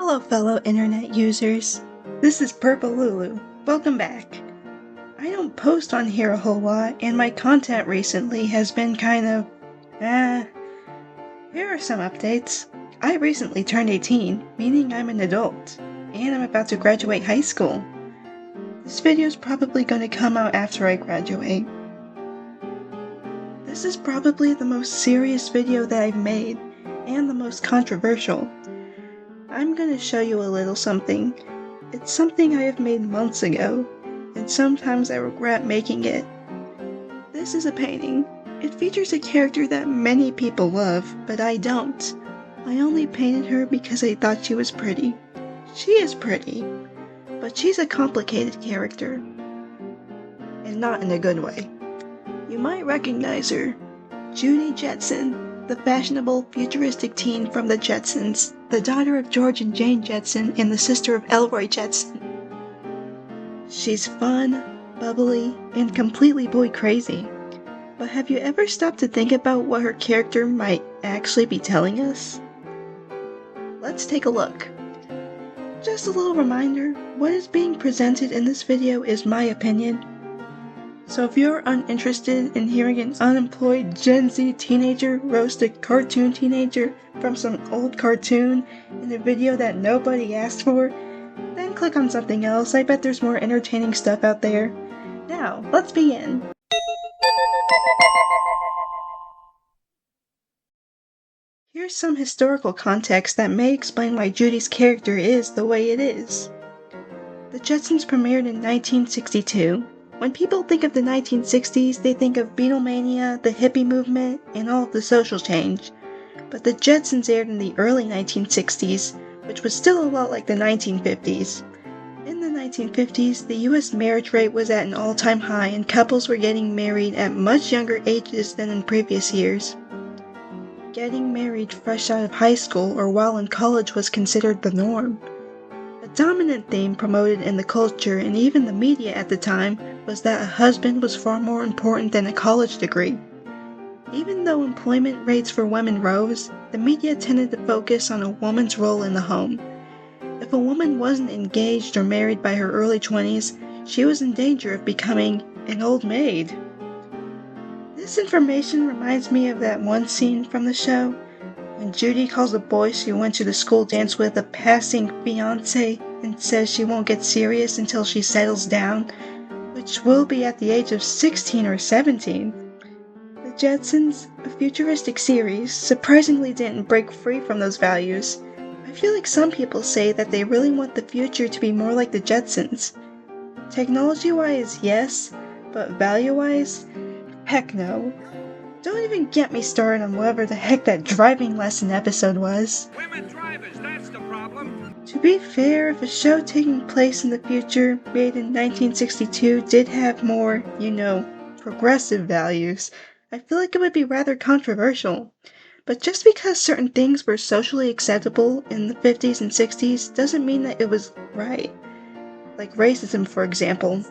Hello fellow internet users, this is Purple Lulu. Welcome back. I don't post on here a whole lot and my content recently has been kind of, Here are some updates. I recently turned 18, meaning I'm an adult, and I'm about to graduate high school. This video is probably going to come out after I graduate. This is probably the most serious video that I've made, and the most controversial. I'm gonna show you a little something. It's something I have made months ago, and sometimes I regret making it. This is a painting. It features a character that many people love, but I don't. I only painted her because I thought she was pretty. She is pretty, but she's a complicated character. And not in a good way. You might recognize her. Judy Jetson, the fashionable, futuristic teen from the Jetsons, the daughter of George and Jane Jetson and the sister of Elroy Jetson. She's fun, bubbly, and completely boy crazy. But have you ever stopped to think about what her character might actually be telling us? Let's take a look. Just a little reminder, what is being presented in this video is my opinion. So if you're uninterested in hearing an unemployed Gen Z teenager roast a cartoon teenager from some old cartoon in a video that nobody asked for, then click on something else. I bet there's more entertaining stuff out there. Now, let's begin. Here's some historical context that may explain why Judy's character is the way it is. The Jetsons premiered in 1962. When people think of the 1960s, they think of Beatlemania, the hippie movement, and all of the social change. But the Jetsons aired in the early 1960s, which was still a lot like the 1950s. In the 1950s, the US marriage rate was at an all-time high and couples were getting married at much younger ages than in previous years. Getting married fresh out of high school or while in college was considered the norm. A dominant theme promoted in the culture and even the media at the time was that a husband was far more important than a college degree. Even though employment rates for women rose, the media tended to focus on a woman's role in the home. If a woman wasn't engaged or married by her early 20s, she was in danger of becoming an old maid. This information reminds me of that one scene from the show, when Judy calls the boy she went to the school dance with a passing fiancé and says she won't get serious until she settles down, which will be at the age of 16 or 17. The Jetsons, a futuristic series, surprisingly didn't break free from those values. I feel like some people say that they really want the future to be more like the Jetsons. Technology-wise, yes, but value-wise, heck no. Don't even get me started on whatever the heck that driving lesson episode was. Women drivers, that's the problem. To be fair, if a show taking place in the future, made in 1962, did have more, progressive values, I feel like it would be rather controversial. But just because certain things were socially acceptable in the 50s and 60s doesn't mean that it was right. Like racism, for example.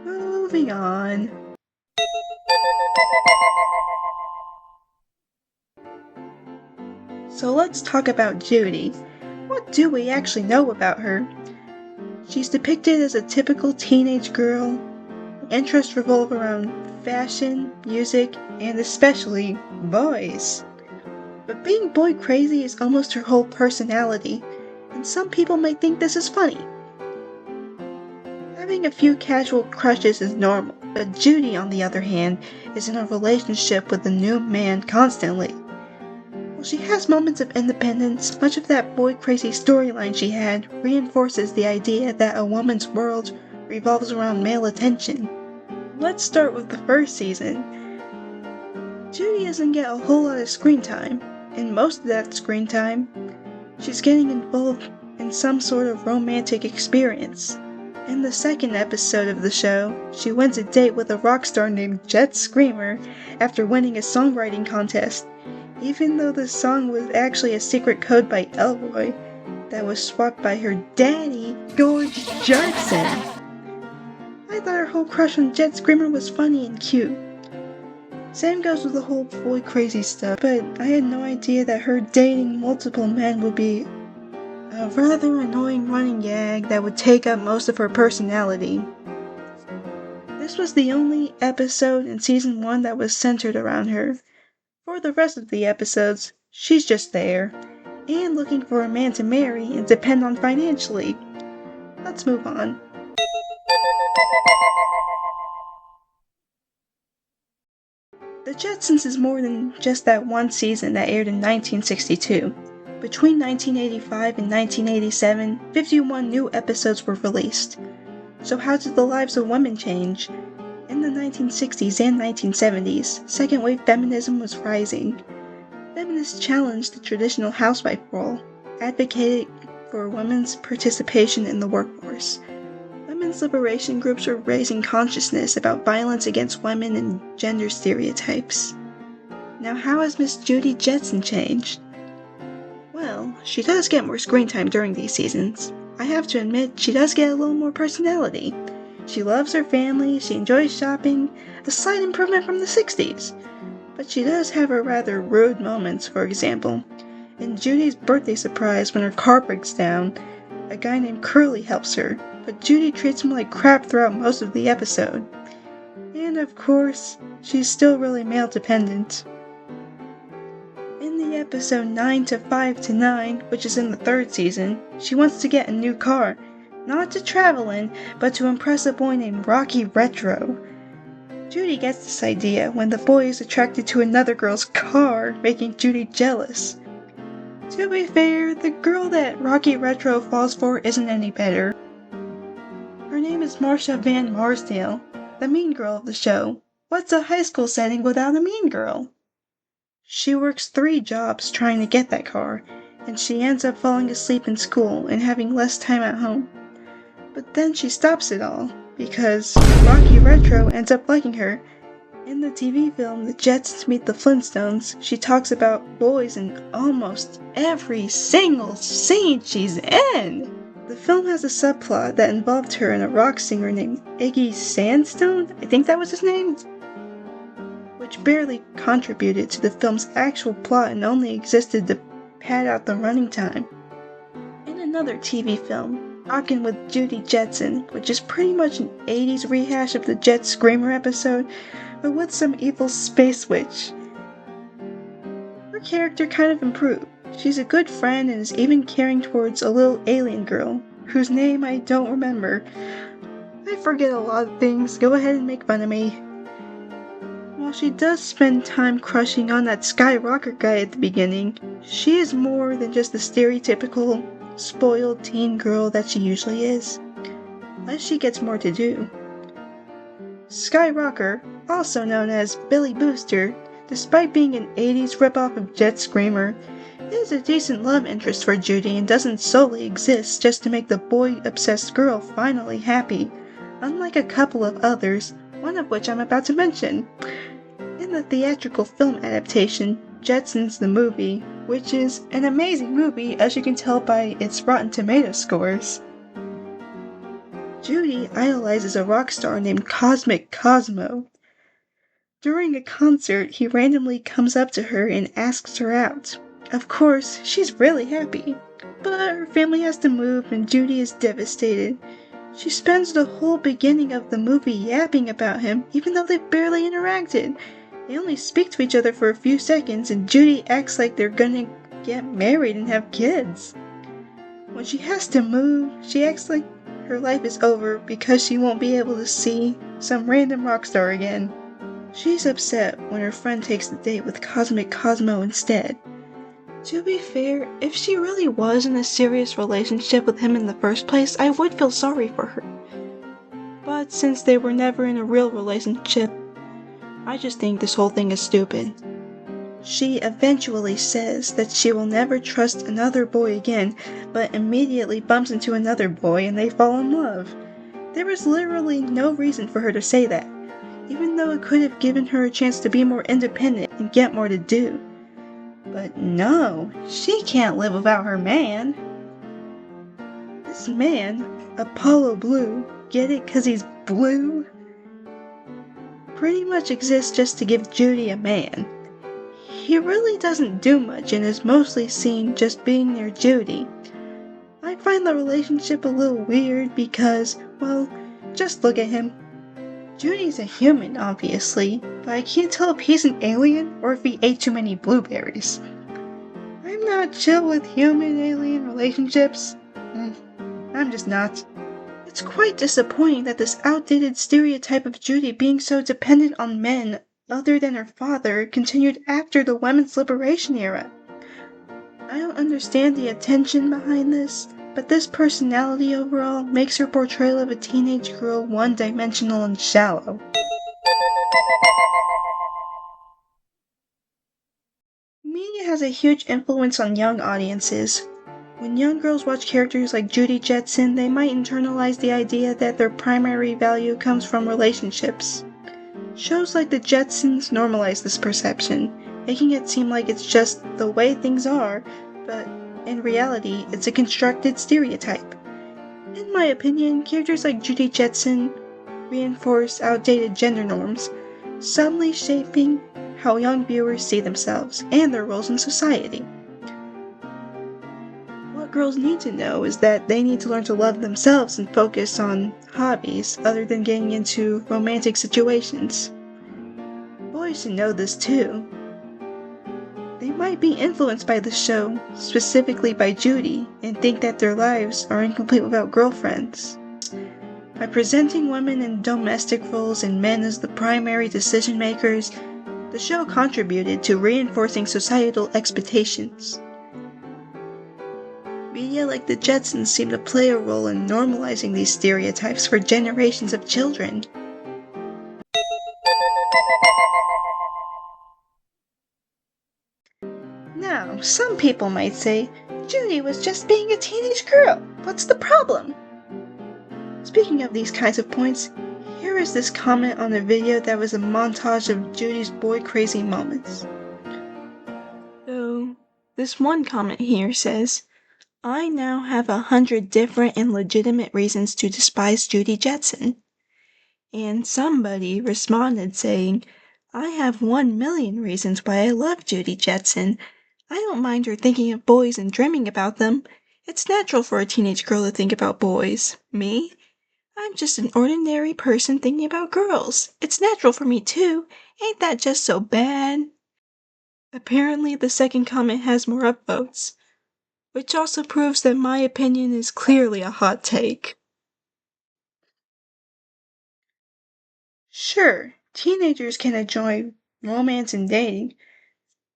Moving on. So let's talk about Judy. What do we actually know about her? She's depicted as a typical teenage girl. Interests revolve around fashion, music, and especially boys. But being boy crazy is almost her whole personality, and some people might think this is funny. Having a few casual crushes is normal, but Judy, on the other hand, is in a relationship with a new man constantly. While she has moments of independence, much of that boy-crazy storyline she had reinforces the idea that a woman's world revolves around male attention. Let's start with the first season. Judy doesn't get a whole lot of screen time, and most of that screen time, she's getting involved in some sort of romantic experience. In the second episode of the show, she wins a date with a rock star named Jet Screamer after winning a songwriting contest, even though the song was actually a secret code by Elroy that was swapped by her daddy, George Jetson. I thought her whole crush on Jet Screamer was funny and cute. Same goes with the whole boy crazy stuff, but I had no idea that her dating multiple men would be a rather annoying running gag that would take up most of her personality. This was the only episode in season 1 that was centered around her. For the rest of the episodes, she's just there, and looking for a man to marry and depend on financially. Let's move on. The Jetsons is more than just that one season that aired in 1962. Between 1985 and 1987, 51 new episodes were released. So how did the lives of women change? In the 1960s and 1970s, second-wave feminism was rising. Feminists challenged the traditional housewife role, advocating for women's participation in the workforce. Women's liberation groups were raising consciousness about violence against women and gender stereotypes. Now, how has Miss Judy Jetson changed? Well, she does get more screen time during these seasons. I have to admit, she does get a little more personality. She loves her family, she enjoys shopping, a slight improvement from the 60s. But she does have her rather rude moments, for example. In Judy's birthday surprise when her car breaks down, a guy named Curly helps her, but Judy treats him like crap throughout most of the episode. And of course, she's still really male dependent. In the episode 9 to 5 to 9, which is in the 3rd season, she wants to get a new car, not to travel in, but to impress a boy named Rocky Retro. Judy gets this idea when the boy is attracted to another girl's car, making Judy jealous. To be fair, the girl that Rocky Retro falls for isn't any better. Her name is Marcia Van Marsdale, the mean girl of the show. What's a high school setting without a mean girl? She works 3 jobs trying to get that car, and she ends up falling asleep in school and having less time at home. But then she stops it all, because Rocky Retro ends up liking her. In the TV film The Jetsons Meet the Flintstones, she talks about boys in almost every single scene she's in! The film has a subplot that involved her and a rock singer named Iggy Sandstone, I think that was his name, which barely contributed to the film's actual plot and only existed to pad out the running time. In another TV film, Rockin' with Judy Jetson, which is pretty much an 80s rehash of the Jet Screamer episode, but with some evil space witch. Her character kind of improved. She's a good friend and is even caring towards a little alien girl, whose name I don't remember. I forget a lot of things, go ahead and make fun of me. While she does spend time crushing on that Skyrocker guy at the beginning, she is more than just the stereotypical spoiled teen girl that she usually is, as she gets more to do. Skyrocker, also known as Billy Booster, despite being an 80s ripoff of Jet Screamer, is a decent love interest for Judy and doesn't solely exist just to make the boy-obsessed girl finally happy, unlike a couple of others, one of which I'm about to mention. In the theatrical film adaptation, Jetsons the Movie, which is an amazing movie as you can tell by its Rotten Tomatoes scores, Judy idolizes a rock star named Cosmic Cosmo. During a concert, he randomly comes up to her and asks her out. Of course, she's really happy, but her family has to move and Judy is devastated. She spends the whole beginning of the movie yapping about him, even though they've barely interacted. They only speak to each other for a few seconds, and Judy acts like they're gonna get married and have kids. When she has to move, she acts like her life is over because she won't be able to see some random rock star again. She's upset when her friend takes the date with Cosmic Cosmo instead. To be fair, if she really was in a serious relationship with him in the first place, I would feel sorry for her. But since they were never in a real relationship, I just think this whole thing is stupid. She eventually says that she will never trust another boy again, but immediately bumps into another boy and they fall in love. There was literally no reason for her to say that, even though it could have given her a chance to be more independent and get more to do. But no, she can't live without her man. This man, Apollo Blue, get it 'cause he's blue? Pretty much exists just to give Judy a man. He really doesn't do much and is mostly seen just being near Judy. I find the relationship a little weird because, well, just look at him. Judy's a human, obviously, but I can't tell if he's an alien or if he ate too many blueberries. I'm not chill with human-alien relationships. I'm just not. It's quite disappointing that this outdated stereotype of Judy being so dependent on men other than her father continued after the women's liberation era. I don't understand the intention behind this, but this personality overall makes her portrayal of a teenage girl one-dimensional and shallow. Media has a huge influence on young audiences. When young girls watch characters like Judy Jetson, they might internalize the idea that their primary value comes from relationships. Shows like the Jetsons normalize this perception, making it seem like it's just the way things are, but in reality, it's a constructed stereotype. In my opinion, characters like Judy Jetson reinforce outdated gender norms, subtly shaping how young viewers see themselves and their roles in society. What girls need to know is that they need to learn to love themselves and focus on hobbies other than getting into romantic situations. Boys should know this too. They might be influenced by the show, specifically by Judy, and think that their lives are incomplete without girlfriends. By presenting women in domestic roles and men as the primary decision makers, the show contributed to reinforcing societal expectations. Media like the Jetsons seem to play a role in normalizing these stereotypes for generations of children. Now, some people might say, Judy was just being a teenage girl. What's the problem? Speaking of these kinds of points, here is this comment on a video that was a montage of Judy's boy-crazy moments. So, this one comment here says, I now have 100 different and legitimate reasons to despise Judy Jetson. And somebody responded saying, I have 1,000,000 reasons why I love Judy Jetson. I don't mind her thinking of boys and dreaming about them. It's natural for a teenage girl to think about boys. Me? I'm just an ordinary person thinking about girls. It's natural for me too. Ain't that just so bad? Apparently the second comment has more upvotes, which also proves that my opinion is clearly a hot take. Sure, teenagers can enjoy romance and dating,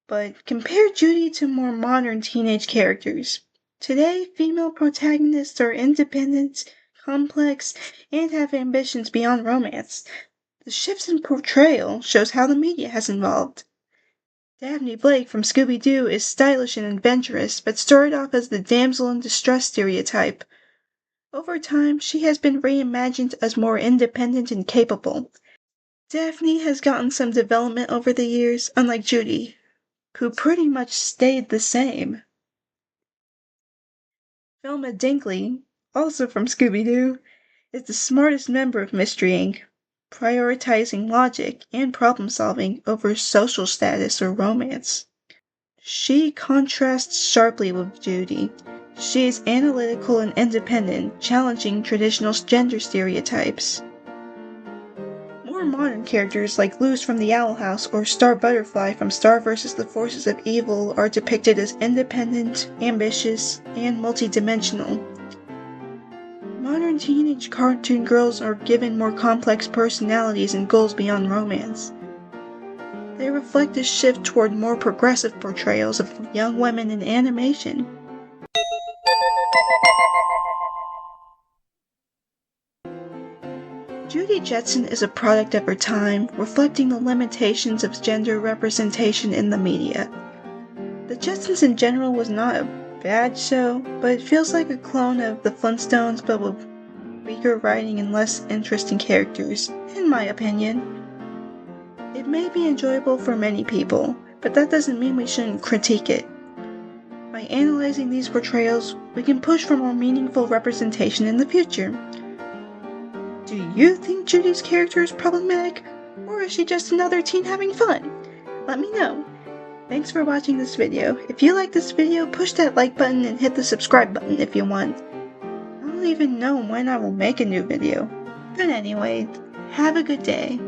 but compare Judy to more modern teenage characters. Today, female protagonists are independent, complex, and have ambitions beyond romance. The shifts in portrayal shows how the media has evolved. Daphne Blake from Scooby-Doo is stylish and adventurous, but started off as the damsel in distress stereotype. Over time, she has been reimagined as more independent and capable. Daphne has gotten some development over the years, unlike Judy, who pretty much stayed the same. Velma Dinkley, also from Scooby-Doo, is the smartest member of Mystery Inc., prioritizing logic and problem-solving over social status or romance. She contrasts sharply with Judy. She is analytical and independent, challenging traditional gender stereotypes. More modern characters like Luz from the Owl House or Star Butterfly from Star vs. the Forces of Evil are depicted as independent, ambitious, and multidimensional. Modern teenage cartoon girls are given more complex personalities and goals beyond romance. They reflect a shift toward more progressive portrayals of young women in animation. Judy Jetson is a product of her time, reflecting the limitations of gender representation in the media. The Jetsons in general was not a bad show, but it feels like a clone of the Flintstones but with weaker writing and less interesting characters, in my opinion. It may be enjoyable for many people, but that doesn't mean we shouldn't critique it. By analyzing these portrayals, we can push for more meaningful representation in the future. Do you think Judy's character is problematic, or is she just another teen having fun? Let me know. Thanks for watching this video. If you like this video, push that like button and hit the subscribe button if you want. I don't even know when I will make a new video. But anyway, have a good day.